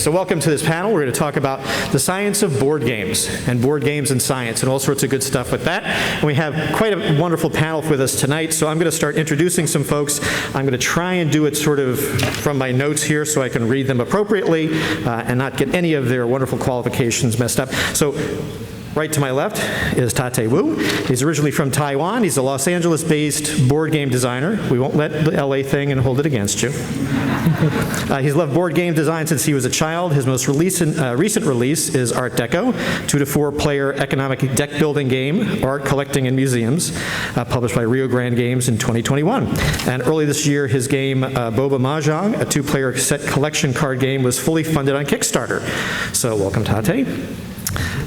So welcome to this panel. We're going to talk about the science of board games and science and all sorts of good stuff with that. And we have quite a wonderful panel with us tonight, so I'm going to start introducing some folks. I'm going to try and do it sort of from my notes here so I can read them appropriately and not get any of their wonderful qualifications messed up. So right to my left is Tate Wu. He's originally from Taiwan. He's a Los Angeles-based board game designer. We won't let the LA thing and hold it against you. He's loved board game design since he was a child. His most recent release is Art Deco, 2 to 4 player economic deck building game, art collecting in museums, published by Rio Grande Games in 2021. And early this year, his game Boba Mahjong, a 2-player set collection card game, was fully funded on Kickstarter. So welcome, Tate.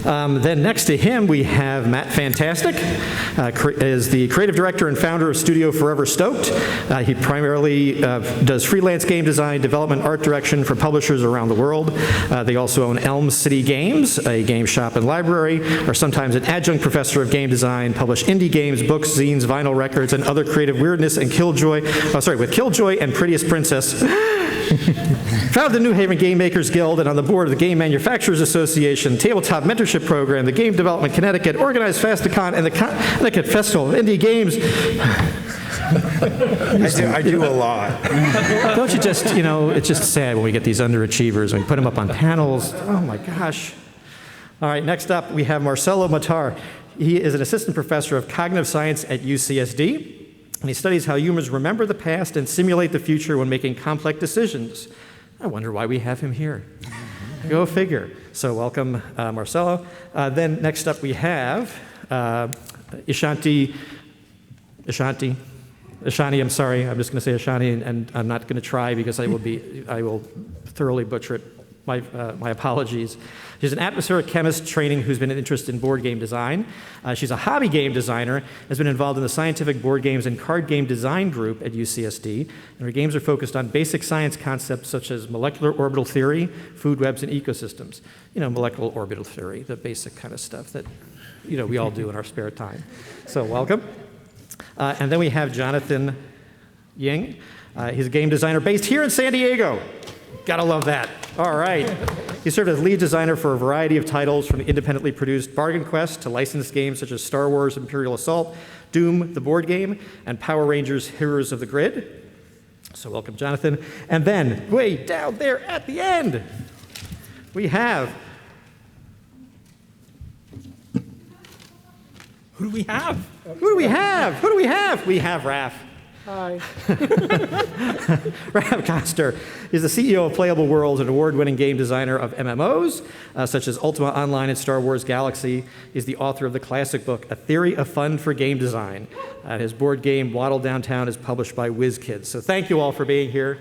Then next to him, we have Matt Fantastic, is the creative director and founder of studio Forever Stoked. He primarily does freelance game design, development, art direction for publishers around the world. They also own Elm City Games, a game shop and library, are sometimes an adjunct professor of game design, publish indie games, books, zines, vinyl records, and other creative weirdness, and with Killjoy and Prettiest Princess. Founded the New Haven Game Makers Guild and on the board of the Game Manufacturers Association, Tabletop Mentorship Program, the Game Development Connecticut, organized Fantasticon, and the Connecticut Festival of Indie Games. I do a lot. Don't you just, it's just sad when we get these underachievers, when we put them up on panels. Oh my gosh. All right, next up we have Marcelo Matar. He is an assistant professor of cognitive science at UCSD. And he studies how humans remember the past and simulate the future when making complex decisions. I wonder why we have him here. Go figure. So welcome, Marcelo. Then next up we have Ishani, I'm sorry. I'm just going to say Ishani, and I'm not going to try because I will thoroughly butcher it. My apologies. She's an atmospheric chemist training who's been interested in board game design. She's a hobby game designer, has been involved in the scientific board games and card game design group at UCSD, and her games are focused on basic science concepts such as molecular orbital theory, food webs, and ecosystems. Molecular orbital theory, the basic kind of stuff that we all do in our spare time. So welcome. And then we have Jonathan Ying. He's a game designer based here in San Diego. Gotta love that. All right. He served as lead designer for a variety of titles, from the independently produced Bargain Quest to licensed games such as Star Wars Imperial Assault, Doom, the board game, and Power Rangers Heroes of the Grid. So welcome, Jonathan. And then, way down there at the end, we have... Who do we have? Who do we have? Who do we have? We have Raph. Hi. Raph Koster is the CEO of Playable Worlds, an award-winning game designer of MMOs, such as Ultima Online and Star Wars Galaxy. He's the author of the classic book, A Theory of Fun for Game Design. His board game, Waddle Downtown, is published by WizKids. So thank you all for being here.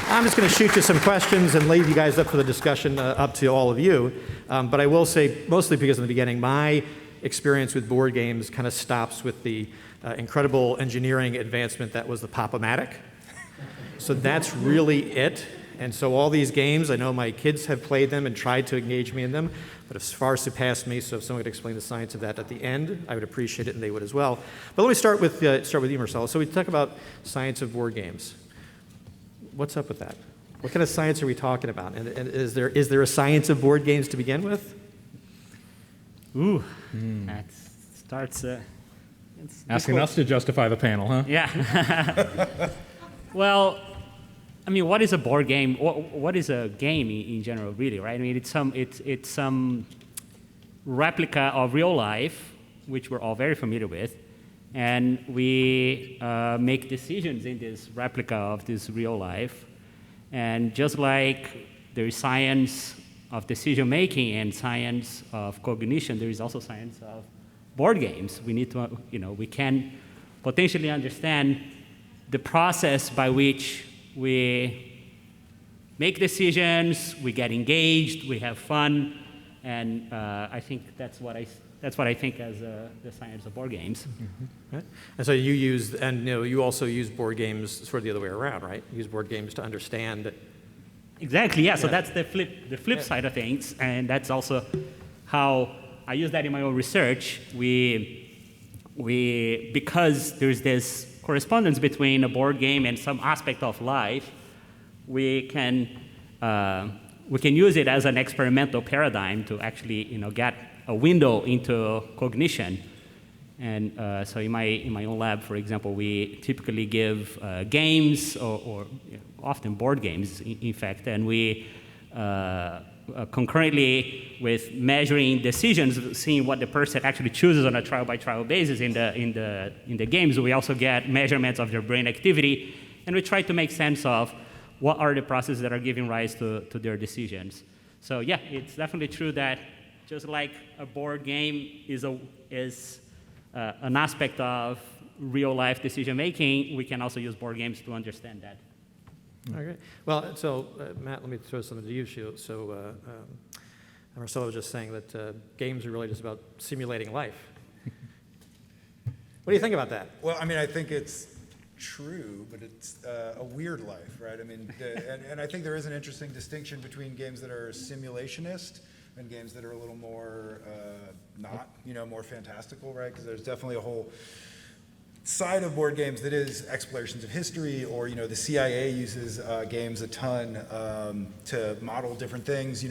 I'm just going to shoot you some questions and leave you guys up for the discussion, up to all of you. But I will say, mostly because in the beginning, my experience with board games kind of stops with the incredible engineering advancement that was the Pop-O-Matic. So that's really it. And so all these games, I know my kids have played them and tried to engage me in them, but it's far surpassed me. So if someone could explain the science of that at the end, I would appreciate it, and they would as well. But let me start with you, Marcelo. So we talk about science of board games. What's up with that? What kind of science are we talking about? And is there a science of board games to begin with? Ooh, that starts... Asking us to justify the panel, huh? Yeah. Well, I mean, what is a board game? What is a game in general, really, right? I mean, it's some replica of real life, which we're all very familiar with, and we make decisions in this replica of this real life. And just like there is science of decision-making and science of cognition, there is also science of board games. We need to, we can potentially understand the process by which we make decisions, we get engaged, we have fun, and I think that's what I think as the science of board games. Mm-hmm. Right. And so you also use board games sort of the other way around, right? You use board games to understand. Exactly, yeah. So that's the flip side of things, and that's also how I use that in my own research. Because there's this correspondence between a board game and some aspect of life, we can use it as an experimental paradigm to actually get a window into cognition. And so in my own lab, for example, we typically give games or often board games, in fact, and we concurrently with measuring decisions, seeing what the person actually chooses on a trial-by-trial basis in the games, we also get measurements of their brain activity, and we try to make sense of what are the processes that are giving rise to their decisions. So yeah, it's definitely true that just like a board game is an aspect of real-life decision-making, we can also use board games to understand that. Okay. Well, so Matt, let me throw something to you. So Marcelo was just saying that games are really just about simulating life. What do you think about that? Well, I mean, I think it's true, but it's a weird life, right? I mean, and I think there is an interesting distinction between games that are simulationist and games that are a little more not, more fantastical, right? Because there's definitely a whole side of board games that is explorations of history, or the CIA uses games a ton to model different things.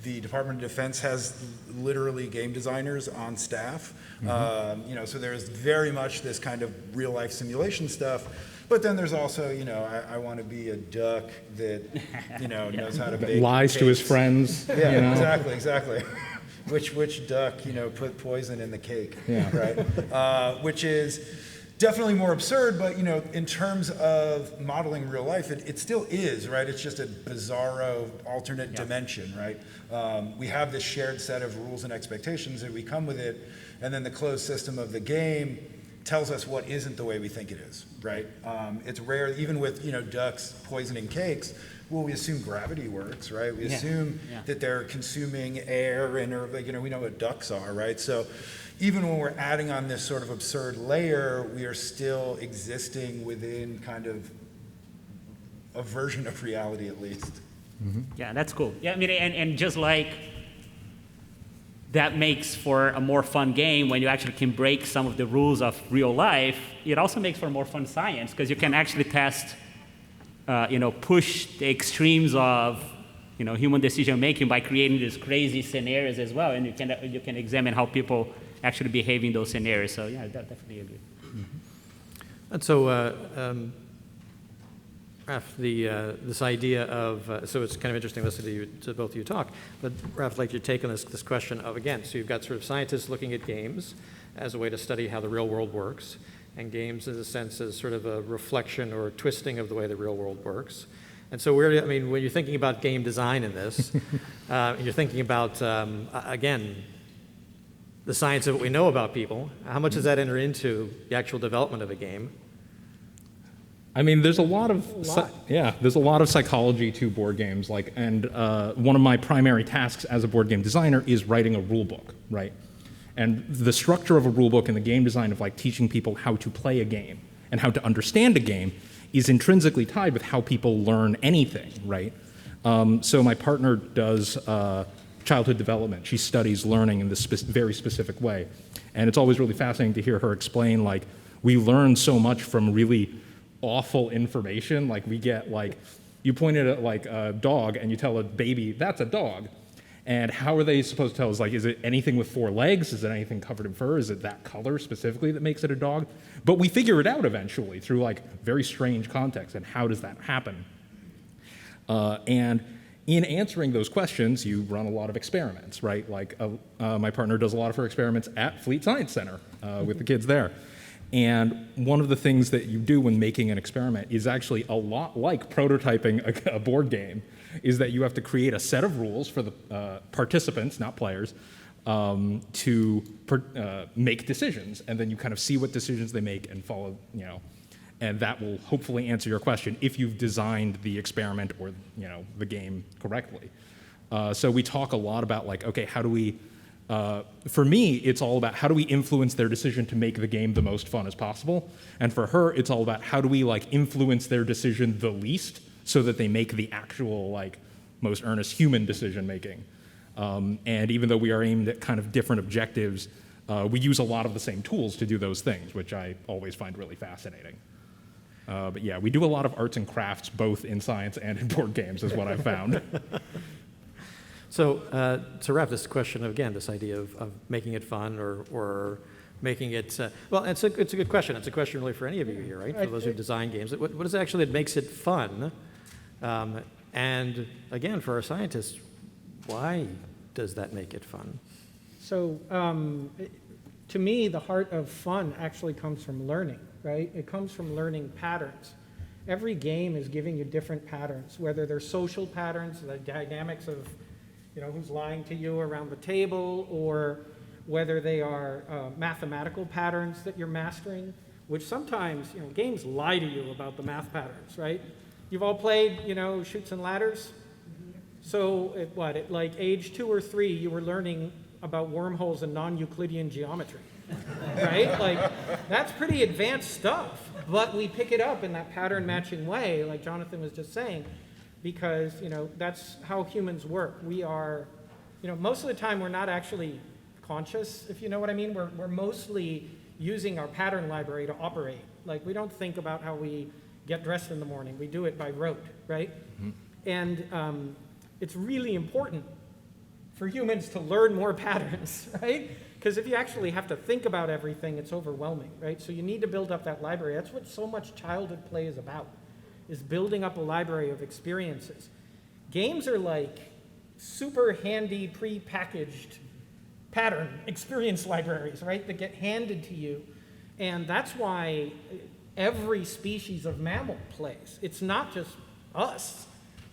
The Department of Defense has literally game designers on staff. So there's very much this kind of real life simulation stuff. But then there's also, I want to be a duck that, knows how to bake lies to his friends. Yeah, exactly. Which duck, put poison in the cake, right? Which is definitely more absurd, but in terms of modeling real life, it still is, right? It's just a bizarro alternate dimension, right? We have this shared set of rules and expectations that we come with it, and then the closed system of the game tells us what isn't the way we think it is, right? It's rare, even with ducks poisoning cakes. Well, we assume gravity works, right? We assume that they're consuming air and we know what ducks are, right? So even when we're adding on this sort of absurd layer, we are still existing within kind of a version of reality, at least. Mm-hmm. Yeah, that's cool. Yeah, I mean, and just like that makes for a more fun game when you actually can break some of the rules of real life, it also makes for more fun science, because you can actually test, push the extremes of human decision making by creating these crazy scenarios as well, and you can examine how people actually behave in those scenarios. So yeah, I definitely agree. Mm-hmm. And so, Raf, this idea of so it's kind of interesting listening to both of you talk. But Raf, I'd like your take on this question of, again, so you've got sort of scientists looking at games as a way to study how the real world works, and games in a sense as sort of a reflection or twisting of the way the real world works. And so when you're thinking about game design in this, you're thinking about again, the science of what we know about people. How much does that enter into the actual development of a game? I mean, there's a lot of psychology to board games. And one of my primary tasks as a board game designer is writing a rule book, right? And the structure of a rule book and the game design of teaching people how to play a game and how to understand a game is intrinsically tied with how people learn anything, right? So my partner does childhood development. She studies learning in this very specific way. And it's always really fascinating to hear her explain, we learn so much from really awful information. We get, you pointed at, a dog and you tell a baby, that's a dog. And how are they supposed to tell us, is it anything with 4 legs? Is it anything covered in fur? Is it that color specifically that makes it a dog? But we figure it out eventually through, very strange context. And how does that happen? And in answering those questions, you run a lot of experiments, right? My partner does a lot of her experiments at Fleet Science Center with the kids there. And one of the things that you do when making an experiment is actually a lot like prototyping a board game, is that you have to create a set of rules for the participants, not players, to make decisions. And then you kind of see what decisions they make and follow, and that will hopefully answer your question if you've designed the experiment or the game correctly. So we talk a lot about okay, how do we, for me, it's all about how do we influence their decision to make the game the most fun as possible. And for her, it's all about how do we influence their decision the least so that they make the actual most earnest human decision making. And even though we are aimed at kind of different objectives, We use a lot of the same tools to do those things, which I always find really fascinating. But yeah, we do a lot of arts and crafts, both in science and in board games, is what I've found. So to wrap this question, again, this idea of making it fun or making it, well, it's a good question. It's a question really for any of you here, right? For those who design games. What is it actually that makes it fun? And again, for our scientists, why does that make it fun? So to me, the heart of fun actually comes from learning, right? It comes from learning patterns. Every game is giving you different patterns, whether they're social patterns, the dynamics of, who's lying to you around the table, or whether they are mathematical patterns that you're mastering, which sometimes, games lie to you about the math patterns, right? You've all played, Chutes and Ladders? So at like age 2 or 3, you were learning about wormholes and non-Euclidean geometry, right? Like, that's pretty advanced stuff, but we pick it up in that pattern matching way, like Jonathan was just saying, because, that's how humans work. We are, most of the time we're not actually conscious, if you know what I mean. We're mostly using our pattern library to operate. Like, we don't think about how we get dressed in the morning. We do it by rote, right? Mm-hmm. And it's really important for humans to learn more patterns, right? Because if you actually have to think about everything, it's overwhelming, right? So you need to build up that library. That's what so much childhood play is about, is building up a library of experiences. Games are like super handy, pre-packaged pattern experience libraries, right, that get handed to you. And that's why every species of mammal plays. It's not just us.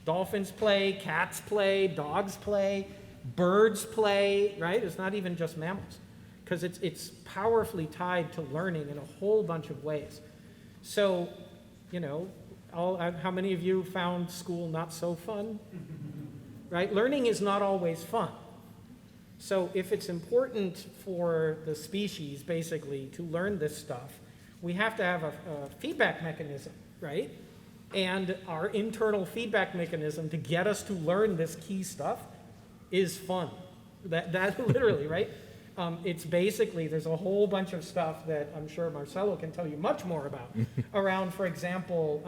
Dolphins play, cats play, dogs play, birds play, right? It's not even just mammals, because it's powerfully tied to learning in a whole bunch of ways. So, how many of you found school not so fun? Right? Learning is not always fun. So if it's important for the species, basically, to learn this stuff, we have to have a feedback mechanism, right? And our internal feedback mechanism to get us to learn this key stuff is fun. That literally, right? It's basically, there's a whole bunch of stuff that I'm sure Marcelo can tell you much more about around, for example,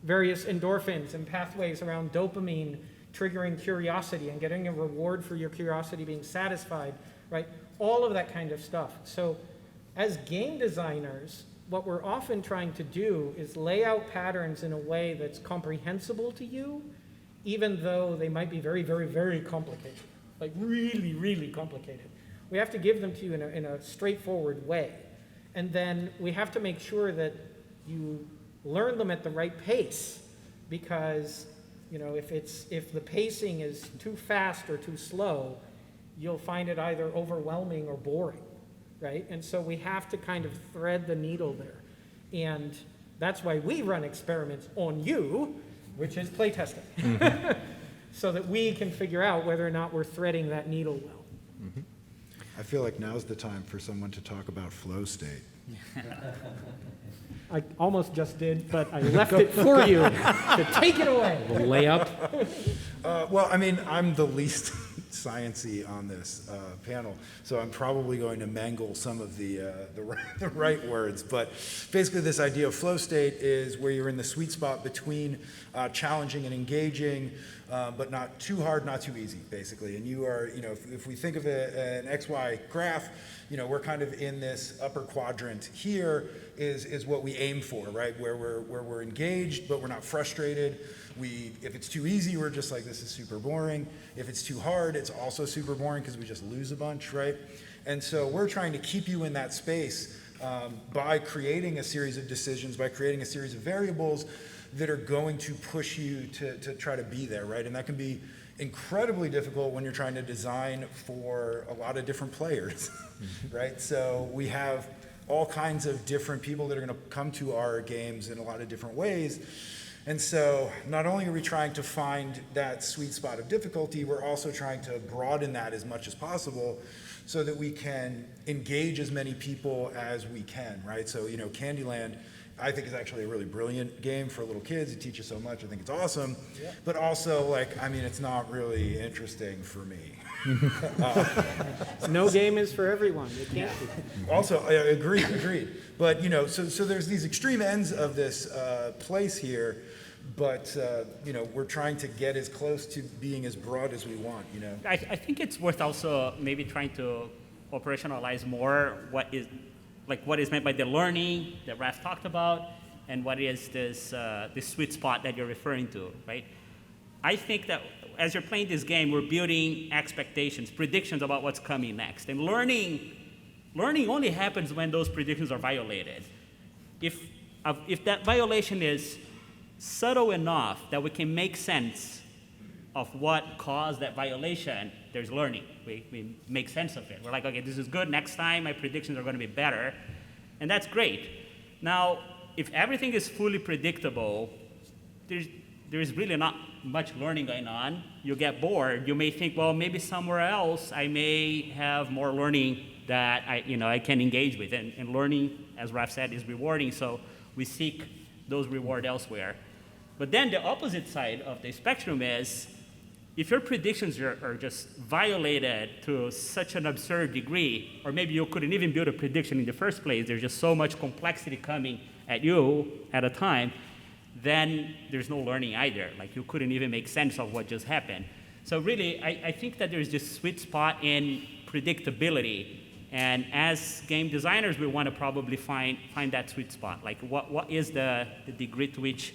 various endorphins and pathways around dopamine triggering curiosity and getting a reward for your curiosity being satisfied, right? All of that kind of stuff. So as game designers, what we're often trying to do is lay out patterns in a way that's comprehensible to you, even though they might be very, very, very complicated, like really, really complicated. We have to give them to you in a straightforward way. And then we have to make sure that you learn them at the right pace, because if the pacing is too fast or too slow, you'll find it either overwhelming or boring, right? And so we have to kind of thread the needle there. And that's why we run experiments on you, which is playtesting, so that we can figure out whether or not we're threading that needle well. Mm-hmm. I feel like now's the time for someone to talk about flow state. I almost just did, but I left it for you to take it away. The layup. Well, I mean, I'm the least science-y on this panel, so I'm probably going to mangle some of the right words. But basically, this idea of flow state is where you're in the sweet spot between challenging and engaging, but not too hard, not too easy, basically. And you are, if we think of an XY graph, we're kind of in this upper quadrant here is what we aim for, right? Where we're engaged, but we're not frustrated. If it's too easy, we're just like, this is super boring. If it's too hard, it's also super boring because we just lose a bunch, right? And so we're trying to keep you in that space by creating a series of decisions, by creating a series of variables that are going to push you to try to be there, right? And that can be incredibly difficult when you're trying to design for a lot of different players, right? So we have all kinds of different people that are going to come to our games in a lot of different ways. And so not only are we trying to find that sweet spot of difficulty, we're also trying to broaden that as much as possible so that we can engage as many people as we can, right? So, Candyland, I think is actually a really brilliant game for little kids. It teaches so much. I think it's awesome. Yeah. But also, it's not really interesting for me, No game is for everyone. It can't be. Also, agreed. But so there's these extreme ends of this place here, but we're trying to get as close to being as broad as we want. I think it's worth also maybe trying to operationalize more what is meant by the learning that Raf talked about, and what is this sweet spot that you're referring to, right? I think that as you're playing this game, we're building expectations, predictions about what's coming next. And learning only happens when those predictions are violated. If that violation is subtle enough that we can make sense of what caused that violation, there's learning. We make sense of it. We're like, okay, this is good. Next time, my predictions are going to be better. And that's great. Now, if everything is fully predictable, there's really not much learning going on. You get bored. You may think, well, maybe somewhere else I may have more learning that I can engage with. And learning, as Raf said, is rewarding, so we seek those rewards elsewhere. But then the opposite side of the spectrum is, if your predictions are just violated to such an absurd degree, or maybe you couldn't even build a prediction in the first place, there's just so much complexity coming at you at a time, then there's no learning either. Like, you couldn't even make sense of what just happened. So really, I think that there's this sweet spot in predictability. And as game designers, we want to probably find that sweet spot. Like, what is the degree to which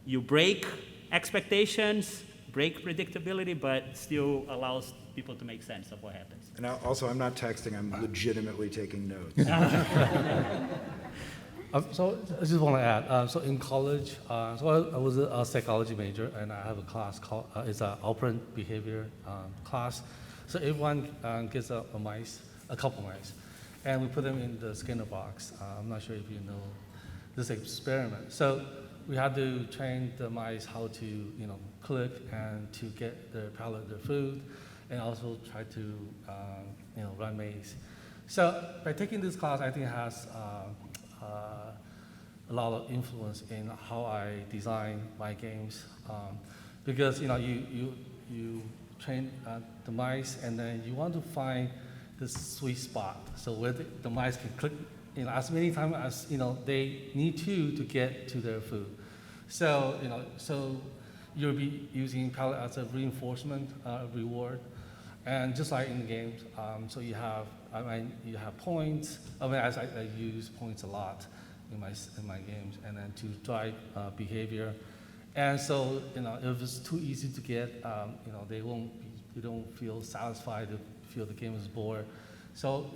you break expectations, break predictability, but still allows people to make sense of what happens. And also, I'm not texting, I'm legitimately taking notes. So I just want to add, so in college, so I was a psychology major, and I have a class called, it's an operant behavior class. So everyone gets a couple mice, and we put them in the Skinner box. I'm not sure if you know this experiment. So we had to train the mice how to, click and to get their palate, their food, and also try to, run maze. So by taking this class, I think it has a lot of influence in how I design my games, because you train the mice, and then you want to find the sweet spot, so where the mice can click, as many times as they need to get to their food. So so you'll be using palette as a reinforcement reward, and just like in the games, so you have points. I use points a lot in my games, and then to drive behavior. And so if it's too easy to get, they don't feel satisfied. They feel the game is bored. So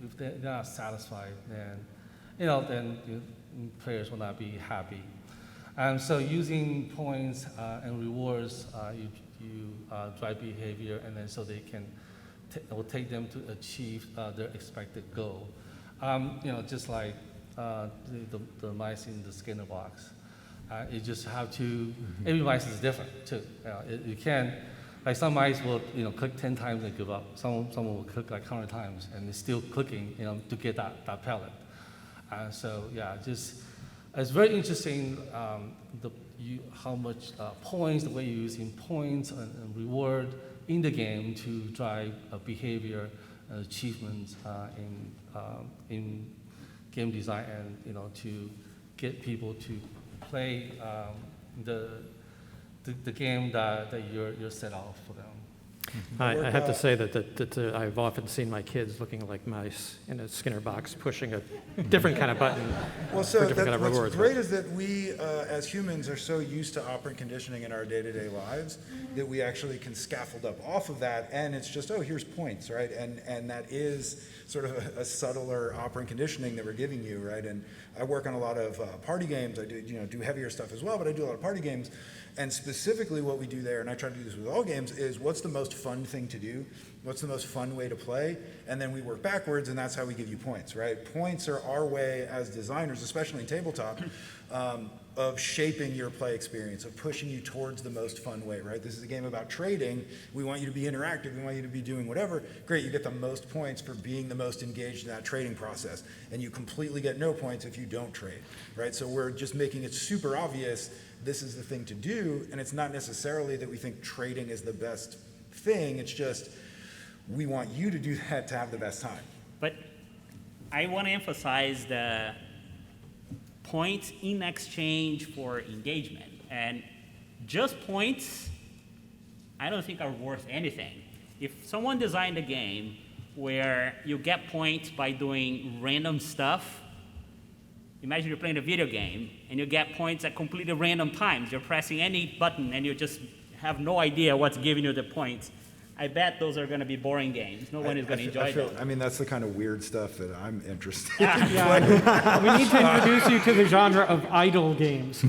if they're not satisfied, then players will not be happy. And so using points and rewards, you drive behavior, and then so they can will take them to achieve their expected goal. Just like the mice in the Skinner box. You just have to, every mice is different too. You can't, like some mice will click 10 times and give up. Some will click like 100 times and they're still clicking to get that palette. So yeah, it's very interesting how much points, the way you're using points and reward in the game to drive behavior achievements in game design, and to get people to play the game that you're set out for them. I have to say that I've often seen my kids looking like mice in a Skinner box, pushing a different kind of button Well, so for different kind of what's rewards. great is that we, as humans, are so used to operant conditioning in our day-to-day lives that we actually can scaffold up off of that, and it's just, here's points, right? And that is sort of a subtler operant conditioning that we're giving you, right? And I work on a lot of party games. I do heavier stuff as well, but I do a lot of party games. And specifically what we do there, and I try to do this with all games, is what's the most fun thing to do? What's the most fun way to play? And then we work backwards, and that's how we give you points, right? Points are our way as designers, especially in tabletop, of shaping your play experience, of pushing you towards the most fun way, right? This is a game about trading. We want you to be interactive. We want you to be doing whatever. Great, you get the most points for being the most engaged in that trading process. And you completely get no points if you don't trade, right? So we're just making it super obvious this is the thing to do, and it's not necessarily that we think trading is the best thing. It's just, we want you to do that to have the best time. But I want to emphasize the points in exchange for engagement. And just points, I don't think are worth anything. If someone designed a game where you get points by doing random stuff, imagine you're playing a video game and you get points at completely random times. You're pressing any button and you just have no idea what's giving you the points. I bet those are going to be boring games. No one is going to enjoy them. I mean, that's the kind of weird stuff that I'm interested in. Yeah. We need to introduce you to the genre of idle games.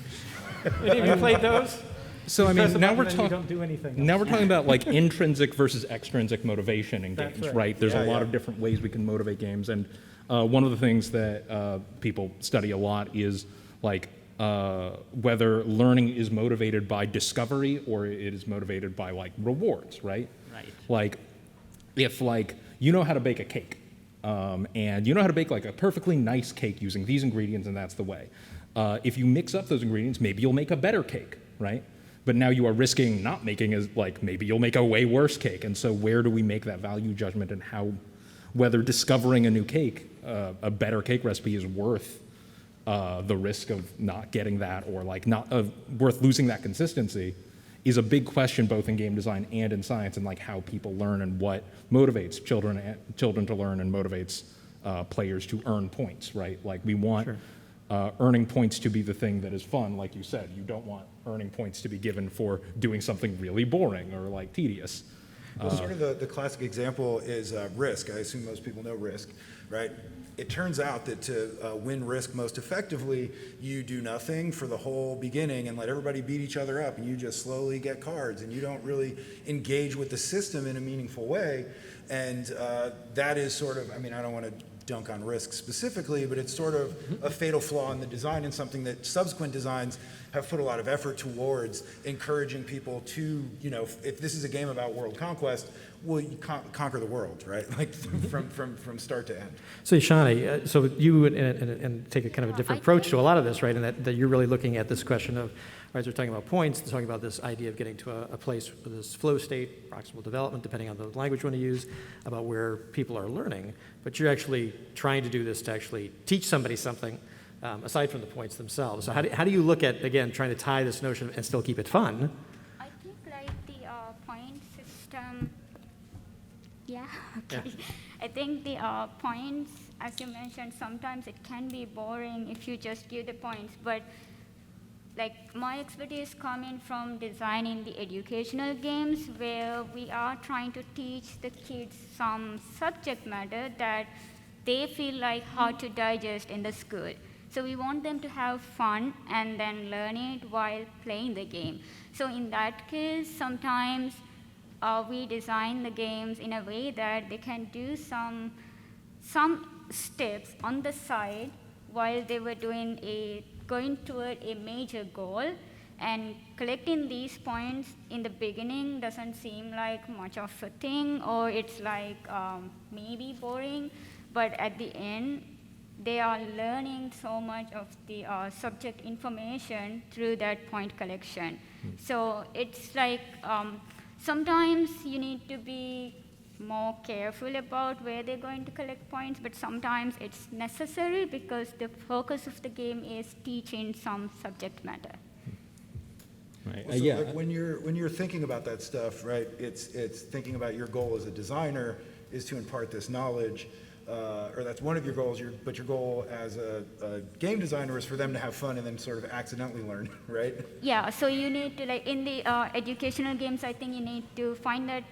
Have you played those? So I Press mean, a now we're button and you talking. don't do anything Now else. we're talking about like intrinsic versus extrinsic motivation in That's games, right. right? There's Yeah, a lot yeah. of different ways we can motivate games, and one of the things that people study a lot is like whether learning is motivated by discovery or it is motivated by like rewards, right? Right. Like if like you know how to bake a cake, and you know how to bake like a perfectly nice cake using these ingredients, and that's the way. If you mix up those ingredients, maybe you'll make a better cake, right? But now you are risking not making as like maybe you'll make a way worse cake. And so where do we make that value judgment, and how whether discovering a new cake, a better cake recipe is worth the risk of not getting that, or like not worth losing that consistency, is a big question both in game design and in science, and like how people learn and what motivates children to learn and motivates players to earn points, right? Like we want earning points to be the thing that is fun, like you said. You don't want earning points to be given for doing something really boring or like tedious. Well, sort of the classic example is Risk. I assume most people know Risk, right? It turns out that to win Risk most effectively, you do nothing for the whole beginning and let everybody beat each other up, and you just slowly get cards, and you don't really engage with the system in a meaningful way. And that is sort of, I mean, I don't want to dunk on Risk specifically, but it's sort of a fatal flaw in the design, and something that subsequent designs have put a lot of effort towards encouraging people to, you know, if this is a game about world conquest, well, you conquer the world, right? Like from start to end. So Shani, so you and take a kind of a different approach to a lot of this, right? And that you're really looking at this question of, right, we're talking about points, we're talking about this idea of getting to a place with this flow state, proximal development, depending on the language you want to use, about where people are learning. But you're actually trying to do this to actually teach somebody something, aside from the points themselves. So how do you look at, again, trying to tie this notion and still keep it fun? I think like the point system, okay. I think the points, as you mentioned, sometimes it can be boring if you just give the points, but like my expertise coming from designing the educational games, where we are trying to teach the kids some subject matter that they feel like how to digest in the school. So we want them to have fun and then learn it while playing the game. So in that case, sometimes we design the games in a way that they can do some steps on the side while they were going toward a major goal. And collecting these points in the beginning doesn't seem like much of a thing, or it's like maybe boring, but at the end, they are learning so much of the subject information through that point collection. So it's like sometimes you need to be more careful about where they're going to collect points, but sometimes it's necessary because the focus of the game is teaching some subject matter. Right. Well, so like when you're thinking about that stuff, right? It's thinking about your goal as a designer is to impart this knowledge, or that's one of your goals. But your goal as a game designer is for them to have fun and then sort of accidentally learn, right? Yeah. So you need to, like in the educational games, I think you need to find that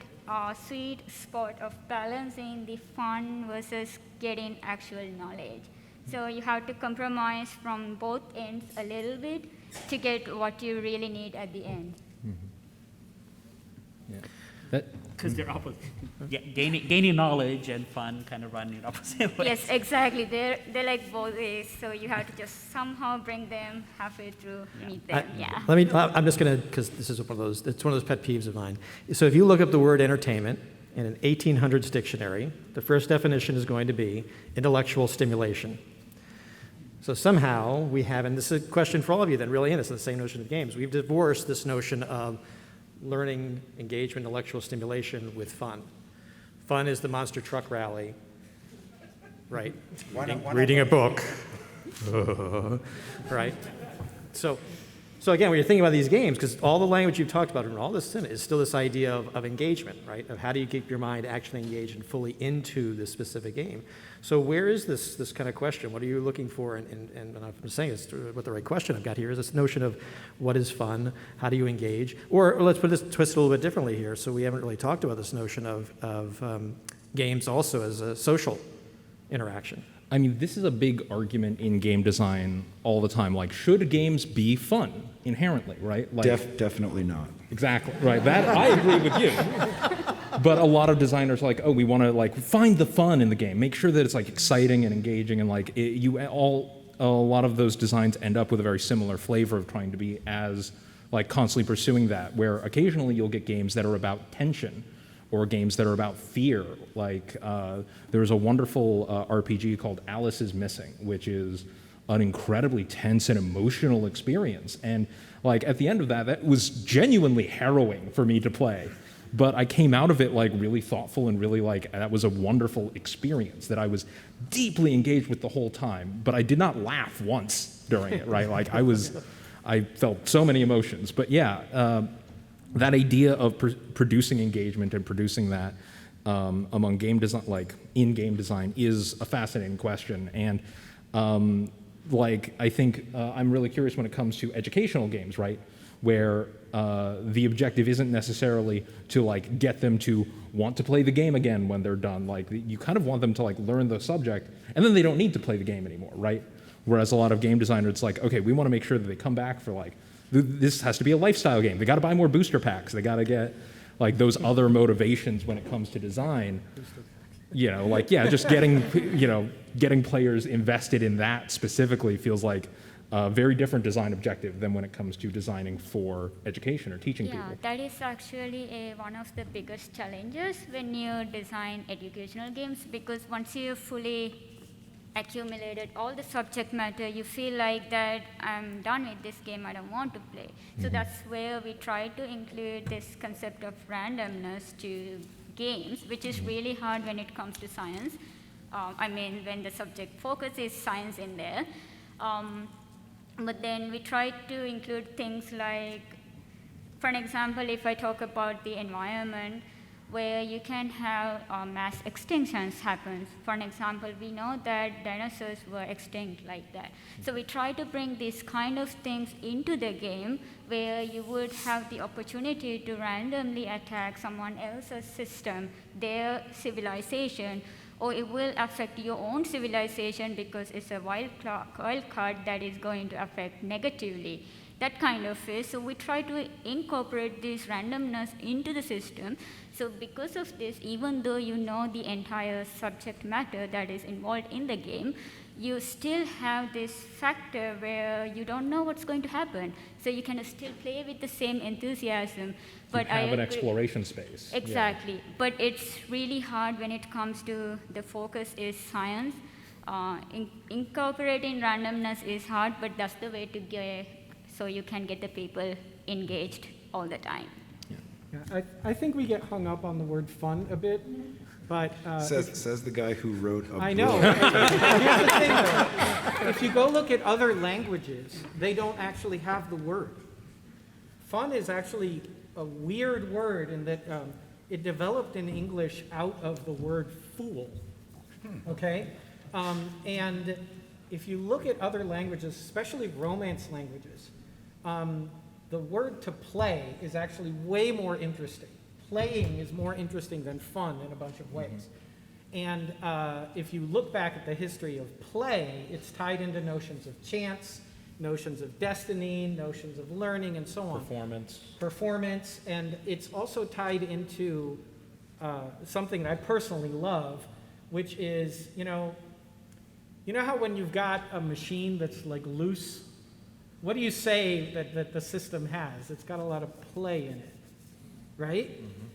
sweet spot of balancing the fun versus getting actual knowledge. So you have to compromise from both ends a little bit to get what you really need at the end. Yeah. Because they're opposite. Gaining knowledge and fun kind of run in opposite ways. Yes, exactly. They're like both ways. So you have to just somehow bring them halfway through, meet them. I'm just going to, because this is one of those pet peeves of mine. So if you look up the word entertainment in an 1800s dictionary, the first definition is going to be intellectual stimulation. So somehow we have, and this is a question for all of you then, really, and it's the same notion of games. We've divorced this notion of learning, engagement, intellectual stimulation with fun. Fun is the monster truck rally, right? Reading a book, right? So again, when you're thinking about these games, because all the language you've talked about and all this in it is still this idea of engagement, right? Of how do you keep your mind actually engaged and fully into this specific game. So where is this kind of question? What are you looking for? And I'm saying it's what the right question I've got here is this notion of what is fun? How do you engage? Or let's put this twist a little bit differently here. So we haven't really talked about this notion of games also as a social interaction. I mean, this is a big argument in game design all the time. Like, should games be fun inherently, right? Like, Definitely not. Exactly, right. That I agree with you. But a lot of designers are like, oh, we want to like find the fun in the game, make sure that it's like exciting and engaging, and like a lot of those designs end up with a very similar flavor of trying to be as like constantly pursuing that. Where occasionally you'll get games that are about tension, or games that are about fear. Like there's a wonderful RPG called Alice is Missing, which is an incredibly tense and emotional experience. And like at the end of that was genuinely harrowing for me to play. But I came out of it like really thoughtful and really like, that was a wonderful experience that I was deeply engaged with the whole time. But I did not laugh once during it, right? Like I felt so many emotions. But yeah, that idea of producing engagement and producing that among game design, like in game design, is a fascinating question. And like I think I'm really curious when it comes to educational games, right, where the objective isn't necessarily to like get them to want to play the game again when they're done. Like you kind of want them to like learn the subject, and then they don't need to play the game anymore, right? Whereas a lot of game designers, it's like, okay, we want to make sure that they come back for like, this has to be a lifestyle game. They got to buy more booster packs. They got to get like those other motivations when it comes to design. You know, like, yeah, just getting players invested in that specifically feels like a very different design objective than when it comes to designing for education or teaching people. Yeah, that is actually one of the biggest challenges when you design educational games, because once you fully accumulated all the subject matter, you feel like that I'm done with this game, I don't want to play. So that's where we try to include this concept of randomness to games, which is really hard when it comes to science. I mean, when the subject focus is science in there. But then we try to include things like, for an example, if I talk about the environment, where you can have mass extinctions happen. For an example, we know that dinosaurs were extinct like that. So we try to bring these kind of things into the game where you would have the opportunity to randomly attack someone else's system, their civilization, or it will affect your own civilization because it's a wild card that is going to affect negatively. That kind of is. So we try to incorporate this randomness into the system. So because of this, even though you know the entire subject matter that is involved in the game, you still have this factor where you don't know what's going to happen. So you can still play with the same enthusiasm. But you have an exploration space. Exactly. Yeah. But it's really hard when it comes to the focus is science. Incorporating randomness is hard, but that's the way to get so you can get the people engaged all the time. Yeah, I think we get hung up on the word fun a bit, but... says the guy who wrote a I know. Here's the thing, though. If you go look at other languages, they don't actually have the word. Fun is actually a weird word in that it developed in English out of the word fool, okay? And if you look at other languages, especially Romance languages, the word to play is actually way more interesting. Playing is more interesting than fun in a bunch of ways. And if you look back at the history of play, it's tied into notions of chance, notions of destiny, notions of learning, and so on. Performance, and it's also tied into something that I personally love, which is, you know how when you've got a machine that's like loose, what do you say that the system has? It's got a lot of play in it, right? Mm-hmm.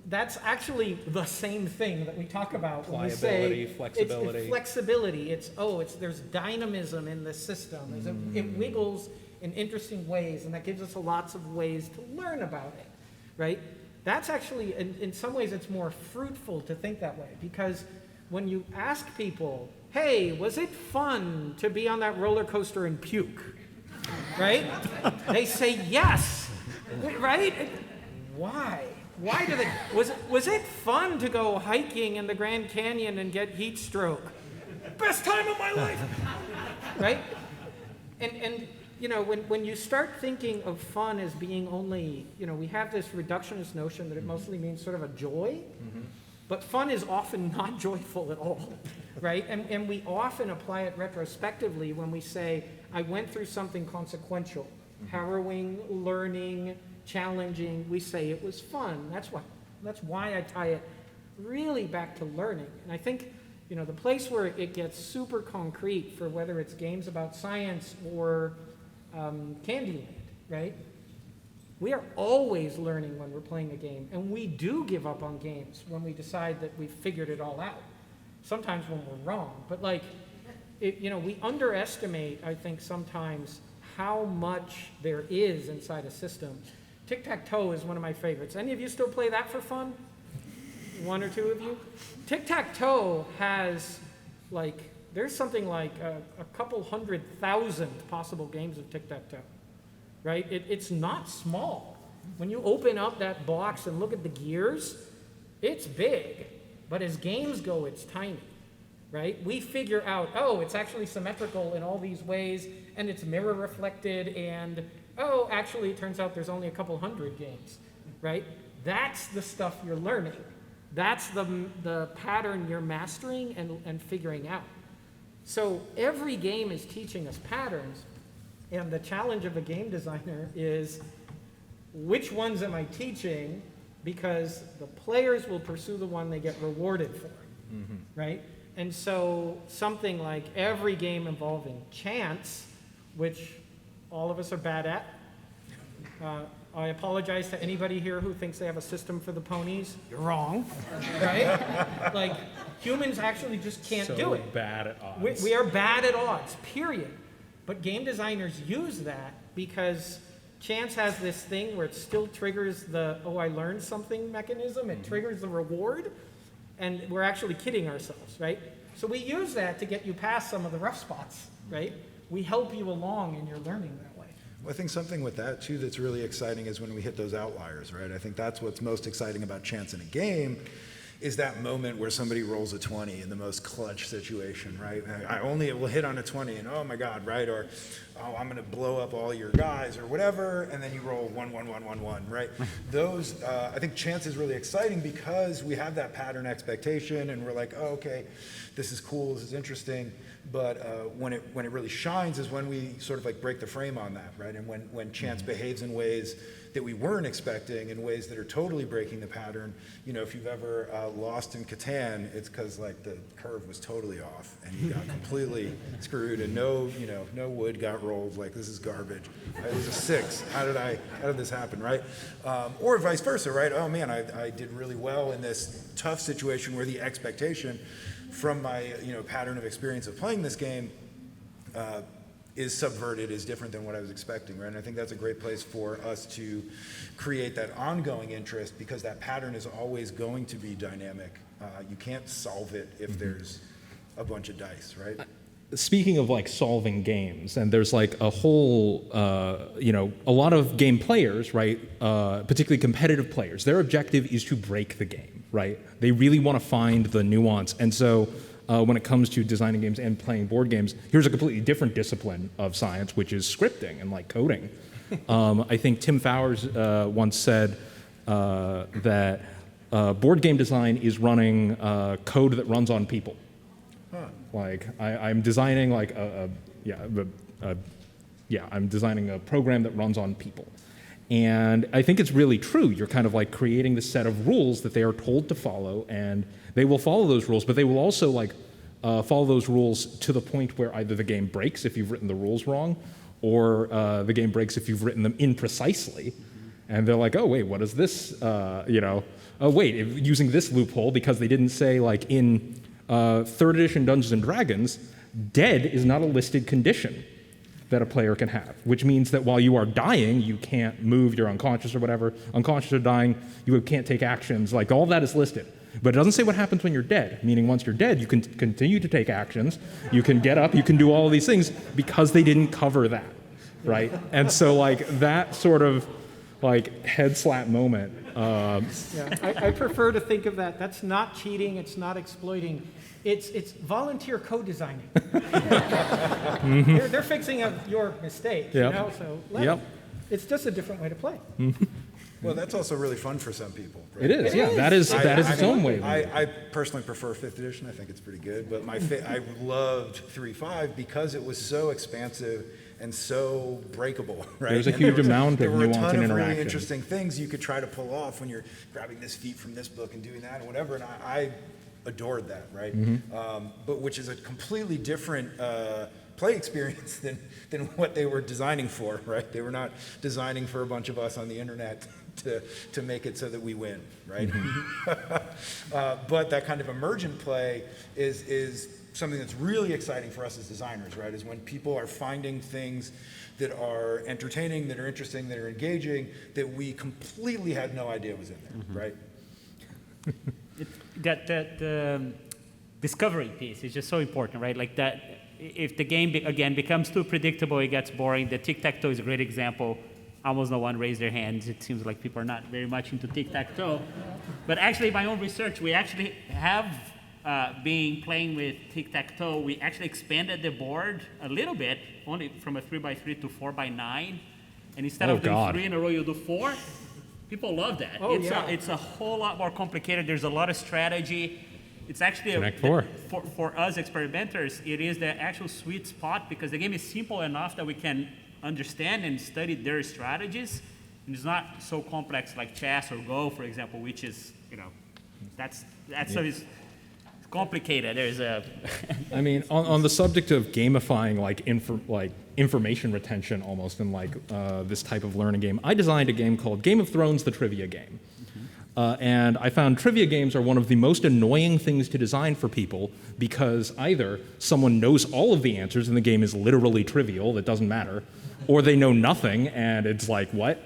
That's actually the same thing that we talk about when we say flexibility. It's flexibility. There's dynamism in the system. It wiggles in interesting ways, and that gives us lots of ways to learn about it, right? That's actually, in some ways, it's more fruitful to think that way, because when you ask people, hey, was it fun to be on that roller coaster and puke, right? They say yes, right? Why? Why do they? Was it fun to go hiking in the Grand Canyon and get heat stroke? Best time of my life, right? And you know, when you start thinking of fun as being only, you know, we have this reductionist notion that it mostly means sort of a joy, but fun is often not joyful at all, right? And we often apply it retrospectively when we say, I went through something consequential, harrowing, learning, challenging. We say it was fun. That's why I tie it really back to learning. And I think, you know, the place where it gets super concrete for whether it's games about science or Candyland, right? We are always learning when we're playing a game, and we do give up on games when we decide that we've figured it all out. Sometimes when we're wrong, but like, you know, we underestimate, I think, sometimes how much there is inside a system. Tic-tac-toe is one of my favorites. Any of you still play that for fun? One or two of you? Tic-tac-toe has, like, there's something like a couple 100,000 possible games of tic-tac-toe, right? It's not small. When you open up that box and look at the gears, it's big. But as games go, it's tiny, right? We figure out, oh, it's actually symmetrical in all these ways, and it's mirror reflected, and, oh, actually, it turns out there's only a couple hundred games, right? That's the stuff you're learning. That's the pattern you're mastering and figuring out. So every game is teaching us patterns, and the challenge of a game designer is which ones am I teaching, because the players will pursue the one they get rewarded for, right? And so something like every game involving chance, which all of us are bad at. I apologize to anybody here who thinks they have a system for the ponies. You're wrong, right? Like, humans actually just can't do it. Bad at odds. We are bad at odds, period. But game designers use that because chance has this thing where it still triggers the, oh, I learned something mechanism. It triggers the reward, and we're actually kidding ourselves, right? So we use that to get you past some of the rough spots, right? We help you along in your learning that way. Well, I think something with that, too, that's really exciting is when we hit those outliers, right? I think that's what's most exciting about chance in a game, is that moment where somebody rolls a 20 in the most clutch situation, right? I only will hit on a 20 and oh my God, right? Or, oh, I'm gonna blow up all your guys or whatever, and then you roll 1, 1, 1, 1, 1, right? Those, I think chance is really exciting because we have that pattern expectation and we're like, oh, okay, this is cool, this is interesting. But when it really shines is when we sort of like break the frame on that, right? And when chance behaves in ways that we weren't expecting, in ways that are totally breaking the pattern. You know, if you've ever lost in Catan, it's because like the curve was totally off and you got completely screwed, and no wood got rolled. Like, this is garbage. It was a 6. How did this happen, right? Or vice versa, right? Oh man, I did really well in this tough situation where the expectation from my pattern of experience of playing this game is subverted, is different than what I was expecting, right? And I think that's a great place for us to create that ongoing interest, because that pattern is always going to be dynamic. You can't solve it if there's a bunch of dice, right? Speaking of like solving games, and there's like a whole, a lot of game players, right, particularly competitive players, their objective is to break the game, right? They really want to find the nuance. And so when it comes to designing games and playing board games, here's a completely different discipline of science, which is scripting and like coding. I think Tim Fowers once said that board game design is running code that runs on people. Like I'm designing like I'm designing a program that runs on people. And I think it's really true. You're kind of like creating this set of rules that they are told to follow, and they will follow those rules, but they will also like follow those rules to the point where either the game breaks if you've written the rules wrong, or the game breaks if you've written them imprecisely. And they're like, oh wait, what is this? Oh wait, using this loophole because they didn't say like in 3rd edition Dungeons and Dragons, dead is not a listed condition. that a player can have, which means that while you are dying, you can't move, you're unconscious or whatever, unconscious or dying, you can't take actions, like all that is listed. But it doesn't say what happens when you're dead, meaning once you're dead, you can continue to take actions, you can get up, you can do all of these things because they didn't cover that, right? And so like that sort of like head slap moment. I prefer to think of that. That's not cheating, it's not exploiting. It's volunteer co-designing. They're fixing up your mistakes, you know, so it's just a different way to play. Well, that's also really fun for some people. Right? It is, yeah. That is its own way. I personally prefer 5th edition. I think it's pretty good. But I loved 3.5 because it was so expansive and so breakable, right? There's a huge amount of nuance and There were a ton of interaction. really interesting things you could try to pull off when you're grabbing this feat from this book and doing that and whatever. And I adored that, right? But which is a completely different play experience than what they were designing for, right? They were not designing for a bunch of us on the internet to make it so that we win, right? But that kind of emergent play is something that's really exciting for us as designers, right? Is when people are finding things that are entertaining, that are interesting, that are engaging, that we completely had no idea was in there, right? That discovery piece is just so important, right? Like that, if the game again becomes too predictable, it gets boring. The tic-tac-toe is a great example. Almost no one raised their hands. It seems like people are not very much into tic-tac-toe. But actually, my own research, we actually have been playing with tic-tac-toe. We actually expanded the board a little bit, only from a 3x3 to 4x9. And instead of doing 3 in a row, you do 4. People love that. It's a whole lot more complicated. There's a lot of strategy. It's actually for us experimenters, it is the actual sweet spot because the game is simple enough that we can understand and study their strategies. And it's not so complex like chess or Go, for example, which is, you know, that stuff is complicated. There's a. I mean, on the subject of gamifying like information retention almost in like this type of learning game, I designed a game called Game of Thrones: The Trivia Game. And I found trivia games are one of the most annoying things to design for people because either someone knows all of the answers and the game is literally trivial, that doesn't matter, or they know nothing and it's like, what?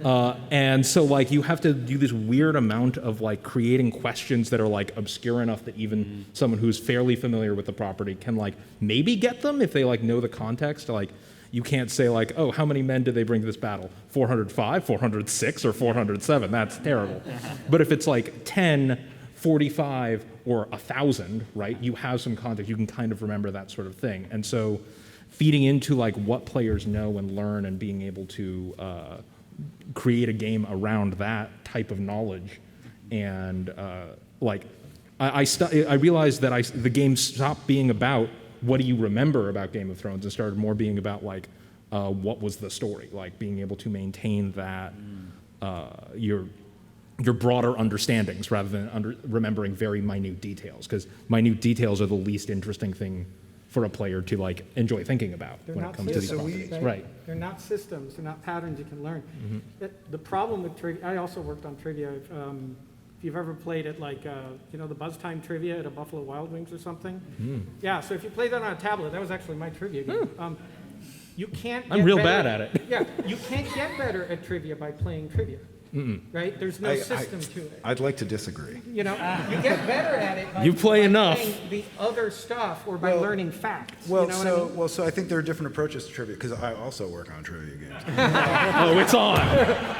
And so like you have to do this weird amount of like creating questions that are like obscure enough that even someone who's fairly familiar with the property can like maybe get them if they like know the context. Like you can't say like, oh, how many men did they bring to this battle? 405, 406, or 407? That's terrible. But if it's like 10, 45, or 1,000, right? You have some context. You can kind of remember that sort of thing. And so feeding into like what players know and learn and being able to create a game around that type of knowledge. And like I realized that the game stopped being about what do you remember about Game of Thrones and started more being about like what was the story, like being able to maintain that your broader understandings rather than remembering very minute details, because minute details are the least interesting thing for a player to like enjoy thinking about when it comes to these properties. Right. They're not systems. They're not patterns you can learn. The problem with trivia, I also worked on trivia. If you've ever played at like, you know, the Buzz Time trivia at a Buffalo Wild Wings or something. Yeah, so if you play that on a tablet, that was actually my trivia game. You can't get I'm real better, bad at it. Yeah, you can't get better at trivia by playing trivia. Right? There's no system to it. I'd like to disagree. You know, you get better at it by, You play enough. playing the other stuff or by learning facts. Well, you know what I mean? so I think there are different approaches to trivia because I also work on trivia games. Oh, it's on.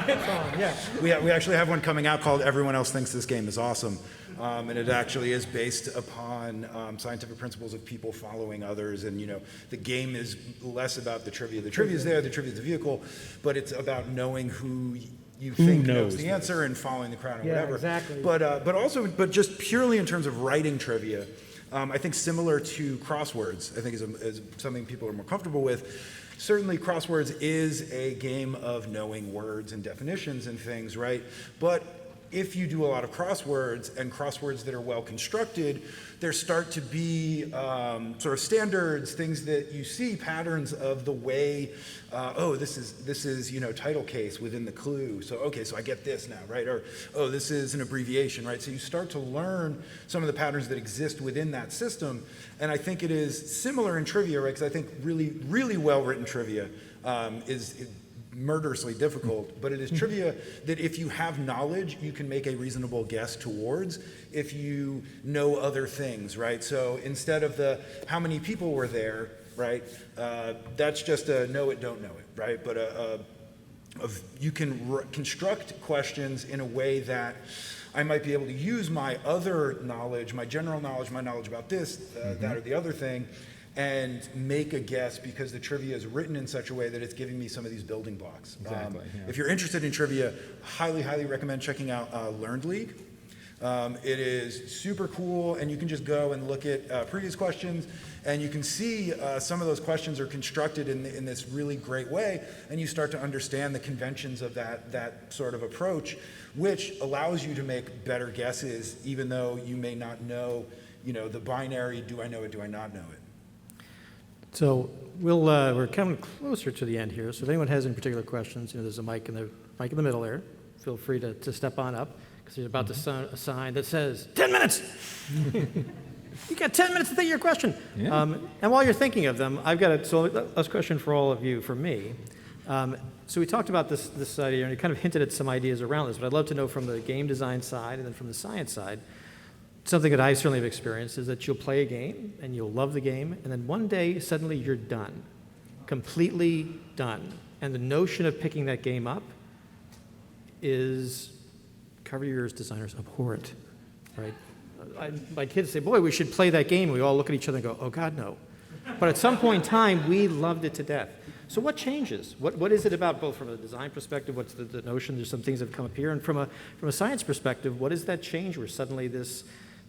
It's on, yeah. We actually have one coming out called Everyone Else Thinks This Game is Awesome. And it actually is based upon scientific principles of people following others. And, you know, the game is less about the trivia. The trivia is there, the trivia is the vehicle, but it's about knowing who you think knows the answer and following the crowd and whatever. Exactly. But just purely in terms of writing trivia, I think similar to crosswords, I think is something people are more comfortable with. Certainly crosswords is a game of knowing words and definitions and things, right? But if you do a lot of crosswords and crosswords that are well constructed, there start to be sort of standards, things that you see, patterns of the way, oh, this is you know, title case within the clue. So, okay, so I get this now, right? Or, oh, this is an abbreviation, right? So you start to learn some of the patterns that exist within that system. And I think it is similar in trivia, right? Because I think really, really well-written trivia is murderously difficult, but it is trivia that if you have knowledge, you can make a reasonable guess towards if you know other things, right? So instead of the how many people were there, right, that's just a know it, don't know it, right? But you can construct questions in a way that I might be able to use my other knowledge, my general knowledge, my knowledge about this, that, or the other thing, and make a guess because the trivia is written in such a way that it's giving me some of these building blocks. Exactly, yeah. If you're interested in trivia, highly, highly recommend checking out Learned League. It is super cool, and you can just go and look at previous questions, and you can see some of those questions are constructed in this really great way, and you start to understand the conventions of that sort of approach, which allows you to make better guesses, even though you may not know, you know, the binary, do I know it, do I not know it? So we're coming closer to the end here. So if anyone has any particular questions, you know, there's a mic in the middle there. Feel free to step on up because there's about to a sign that says 10 minutes. You got 10 minutes to think of your question. Yeah. And while you're thinking of them, I've got a question for all of you, for me. So we talked about this idea, and you kind of hinted at some ideas around this, but I'd love to know from the game design side and then from the science side. Something that I certainly have experienced is that you'll play a game and you'll love the game, and then one day suddenly you're done, completely done. And the notion of picking that game up is, cover your ears, designers, abhorrent, right? My kids say, boy, we should play that game. We all look at each other and go, oh God, no. But at some point in time, we loved it to death. So what changes? What is it about, both from a design perspective, what's the notion? There's some things that have come up here, and from a science perspective, what is that change where suddenly this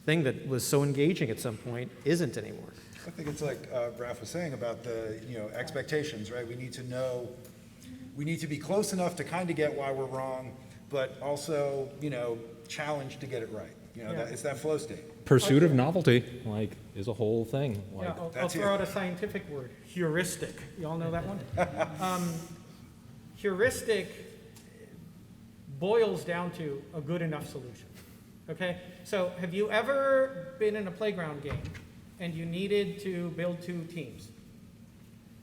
thing that was so engaging at some point isn't anymore? I think it's like Raph was saying about the expectations, right? We need to know, we need to be close enough to kind of get why we're wrong, but also challenged to get it right. It's that flow state. Pursuit of novelty, is a whole thing. Yeah, I'll throw out a scientific word, heuristic. You all know that one? Heuristic boils down to a good enough solution. Okay, so have you ever been in a playground game and you needed to build two teams?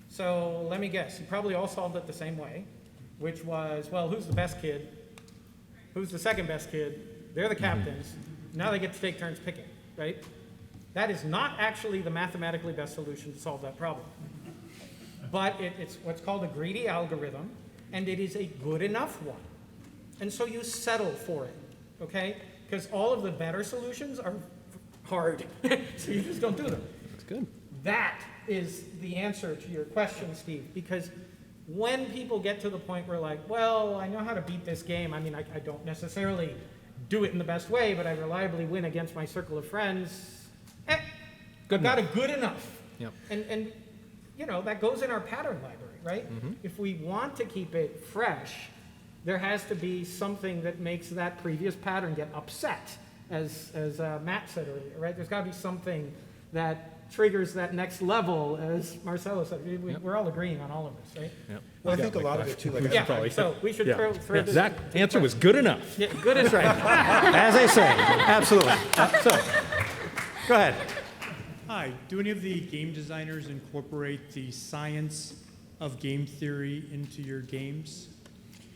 So let me guess, you probably all solved it the same way, which was, well, who's the best kid? Who's the second best kid? They're the captains. Now they get to take turns picking, right? That is not actually the mathematically best solution to solve that problem. But it's what's called a greedy algorithm, and it is a good enough one. And so you settle for it, okay? Because all of the better solutions are hard, so you just don't do them. That's good. That is the answer to your question, Steve, because when people get to the point where well, I know how to beat this game. I mean, I don't necessarily do it in the best way, but I reliably win against my circle of friends. I've got a good enough. Yep. And that goes in our pattern library, right? Mm-hmm. If we want to keep it fresh, there has to be something that makes that previous pattern get upset, as Matt said earlier, right? There's got to be something that triggers that next level, as Marcelo said. We're all agreeing on all of this, right? Yep. Well, I think a lot of it too, so we should throw this. That answer was good enough. Yeah, good is right. As they say, absolutely. So, go ahead. Hi, do any of the game designers incorporate the science of game theory into your games?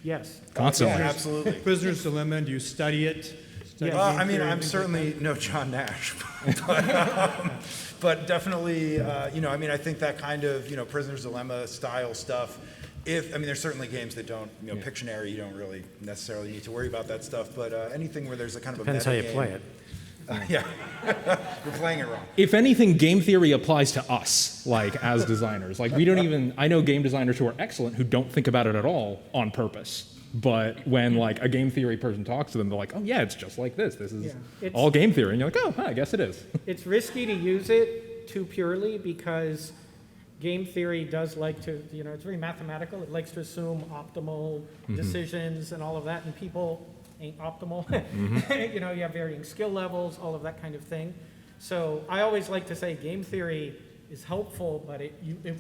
Yes. Constantly. Yeah, absolutely. Prisoner's Dilemma, do you study it? Study Well, game I mean, theory, I'm things certainly no John Nash, but definitely, I think that kind of, Prisoner's Dilemma style stuff. There's certainly games that don't, Pictionary, you don't really necessarily need to worry about that stuff, but anything where there's a kind of Depends a how meta you game, play it. Yeah, you're playing it wrong. If anything, game theory applies to us, as designers. We don't even, I know game designers who are excellent who don't think about it at all on purpose. But when a game theory person talks to them, they're like, oh yeah, it's just like this. This is all game theory. And you're like, oh, I guess it is. It's risky to use it too purely because game theory does like to, it's very mathematical. It likes to assume optimal decisions and all of that. And people ain't optimal. You know, you have varying skill levels, all of that kind of thing. So I always like to say game theory is helpful, but it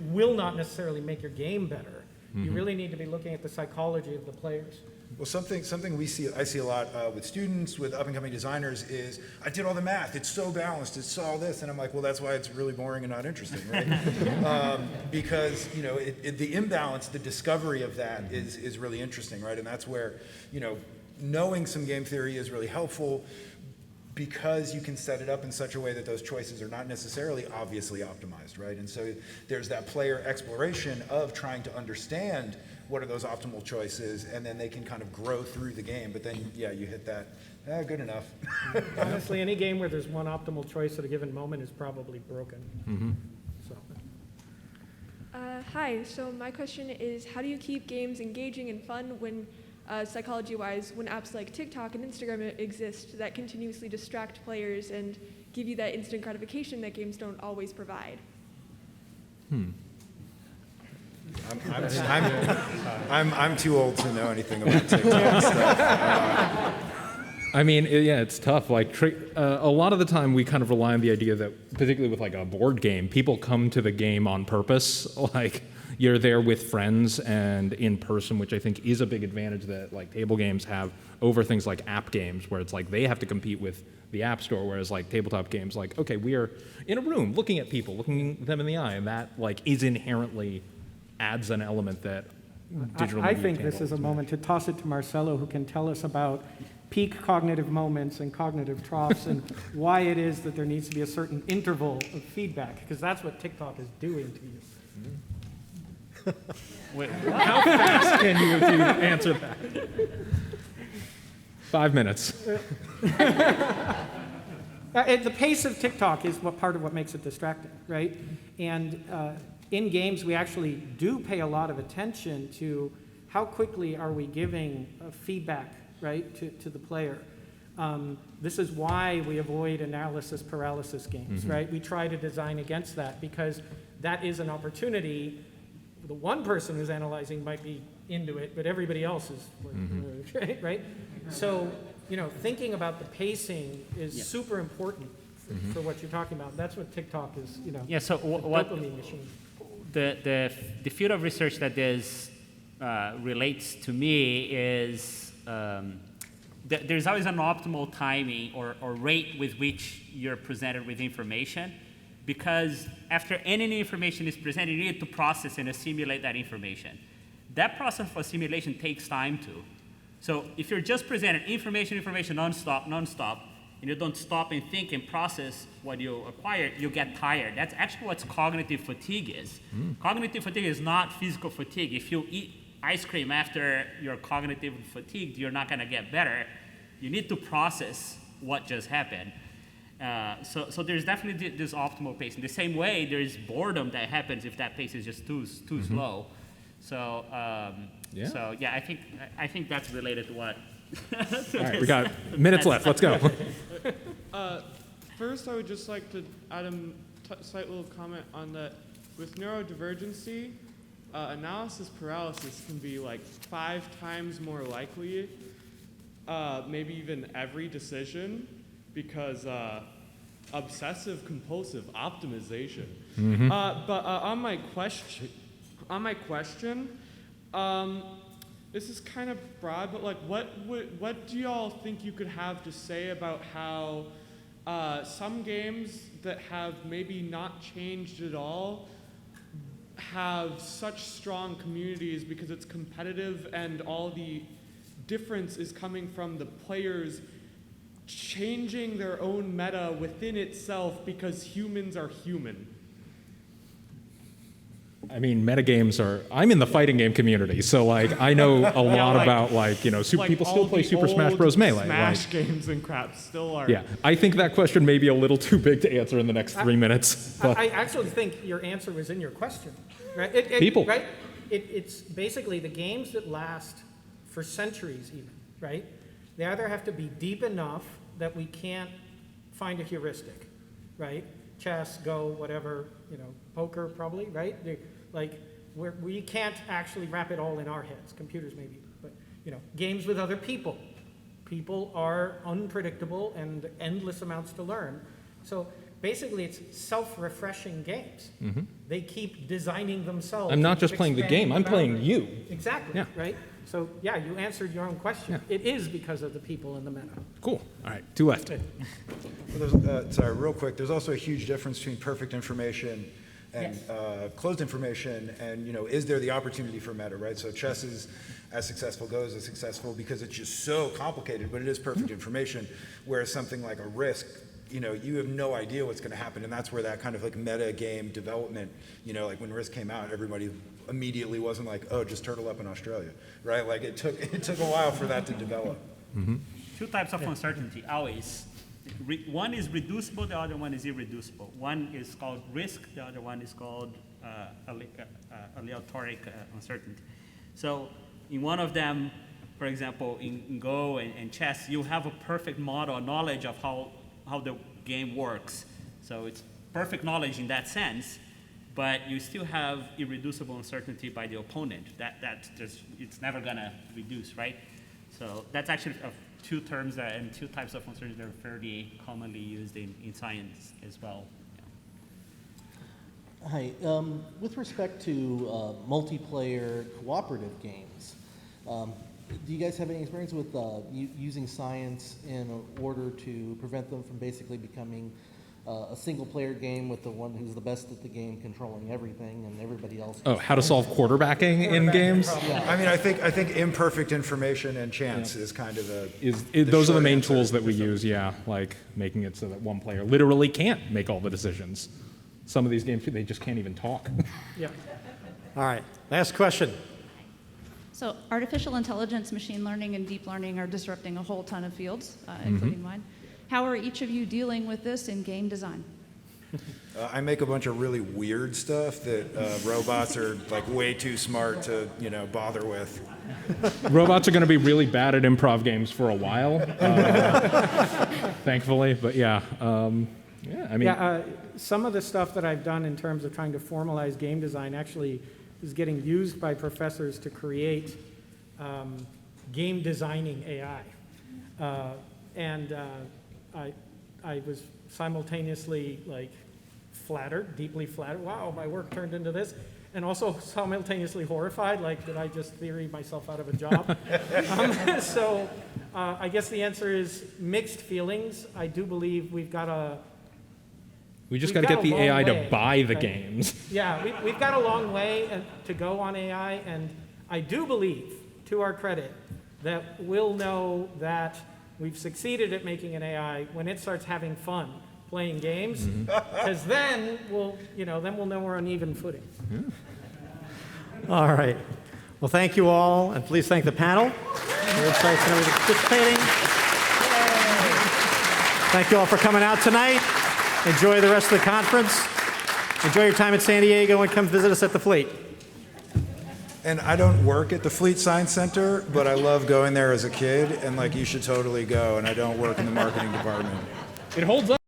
will not necessarily make your game better. You really need to be looking at the psychology of the players. Well, something I see a lot with students, with up-and-coming designers is, I did all the math, it's so balanced, it's all this, and I'm like, well, that's why it's really boring and not interesting, right? Because, you know, the imbalance, the discovery of that is really interesting, right? And that's where, you know, knowing some game theory is really helpful, because you can set it up in such a way that those choices are not necessarily obviously optimized, right? And so there's that player exploration of trying to understand what are those optimal choices, and then they can kind of grow through the game. But then, yeah, you hit that, good enough. Honestly, any game where there's one optimal choice at a given moment is probably broken. So. Hi, so my question is, how do you keep games engaging and fun when, psychology-wise, when apps like TikTok and Instagram exist that continuously distract players and give you that instant gratification that games don't always provide? I'm too old to know anything about TikTok stuff. I mean, yeah, it's tough. Like, a lot of the time we kind of rely on the idea that, particularly with like a board game, people come to the game on purpose. Like, you're there with friends and in person, which I think is a big advantage that like table games have over things like app games, where it's like they have to compete with the app store, whereas like tabletop games, like, okay, we are in a room looking at people, looking them in the eye, and that like is inherently adds an element that digital I media think can't this is a always moment to toss it to Marcelo, who can tell us about peak cognitive moments and cognitive troughs and why it is that there needs to be a certain interval of feedback, because that's what TikTok is doing to you. Wait, How fast can you answer that? 5 minutes. The pace of TikTok is part of what makes it distracting, right? And in games, we actually do pay a lot of attention to how quickly are we giving feedback, right, to the player. This is why we avoid analysis paralysis games, right? We try to design against that, because that is an opportunity. The one person who's analyzing might be into it, but everybody else is, right? So, you know, thinking about the pacing is super important for what you're talking about. That's what TikTok is, you know. Yeah, so what dopamine machine. the field of research that this relates to me is there's always an optimal timing or rate with which you're presented with information, because after any new information is presented, you need to process and assimilate that information. That process of assimilation takes time too. So if you're just presented information nonstop, and you don't stop and think and process what you acquire, you get tired. That's actually what cognitive fatigue is. Cognitive fatigue is not physical fatigue. If you eat ice cream after you're cognitively fatigued, you're not gonna get better. You need to process what just happened. So there's definitely this optimal pace. In the same way, there's boredom that happens if that pace is just too slow. So I think that's related to what. All right, we got minutes left. Let's go. First, I would just like to add a slight little comment on that. With neurodivergency, analysis paralysis can be like 5 times more likely, maybe even every decision, because obsessive compulsive optimization. But on my question, this is kind of broad, but like, what do y'all think you could have to say about how some games that have maybe not changed at all have such strong communities because it's competitive, and all the difference is coming from the players changing their own meta within itself because humans are human? I mean, metagames are, I'm in the fighting game community, so like I know a lot about like, you know, people still play Super Smash Bros. Melee. Smash games and crap still are. Yeah, I think that question may be a little too big to answer in the next 3 minutes. But I actually think your answer was in your question, right? People. Right? It's basically the games that last for centuries even, right? They either have to be deep enough that we can't find a heuristic, right? Chess, Go, whatever, you know, poker probably, right? We can't actually wrap it all in our heads. Computers maybe, but, you know, games with other people, People are unpredictable and endless amounts to learn. So basically, it's self-refreshing games. They keep designing themselves. I'm not just playing the game, I'm playing you. Exactly, Yeah. right? So yeah, you answered your own question. Yeah. It is because of the people in the meta. Cool. All right, 2 left. Sorry, real quick, there's also a huge difference between perfect information and closed information, and is there the opportunity for meta, right? So chess is as successful because it's just so complicated, but it is perfect information, whereas something like a Risk, you have no idea what's going to happen, and that's where that kind of like meta game development, like when Risk came out, everybody immediately wasn't like, oh, just turtle up in Australia, right? Like it took a while for that to develop. Two types of uncertainty, always. One is reducible, the other one is irreducible. One is called risk, the other one is called aleatoric uncertainty. So in one of them, for example, in Go and chess, you have a perfect model, knowledge of how the game works. So it's perfect knowledge in that sense, but you still have irreducible uncertainty by the opponent. That's just, it's never gonna reduce, right? So that's actually two terms and two types of uncertainty that are fairly commonly used in science as well. Hi. With respect to multiplayer cooperative games, do you guys have any experience with using science in order to prevent them from basically becoming a single-player game with the one who's the best at the game controlling everything and everybody else? Oh, how to solve quarterbacking in games? I mean, I think imperfect information and chance is kind of Those are the main tools that we use, yeah, like making it so that one player literally can't make all the decisions. Some of these games, they just can't even talk. Yeah. All right, last question. So artificial intelligence, machine learning, and deep learning are disrupting a whole ton of fields, including mine. How are each of you dealing with this in game design? I make a bunch of really weird stuff that robots are like way too smart to bother with. Robots are going to be really bad at improv games for a while, thankfully. But yeah, I mean, some of the stuff that I've done in terms of trying to formalize game design actually is getting used by professors to create game designing AI. I was simultaneously like flattered, deeply flattered. Wow, my work turned into this. And also simultaneously horrified, like, did I just theory myself out of a job? I guess the answer is mixed feelings. I do believe we've got to got to get the AI to buy the games. Yeah, we've got a long way to go on AI, and I do believe, to our credit, that we'll know that we've succeeded at making an AI when it starts having fun playing games, because then we'll know we're on even footing. All right. Well, thank you all, and please thank the panel for your insights and everything participating. Thank you all for coming out tonight. Enjoy the rest of the conference. Enjoy your time at San Diego and come visit us at the Fleet. And I don't work at the Fleet Science Center, but I love going there as a kid, and like you should totally go, and I don't work in the marketing department. It holds up.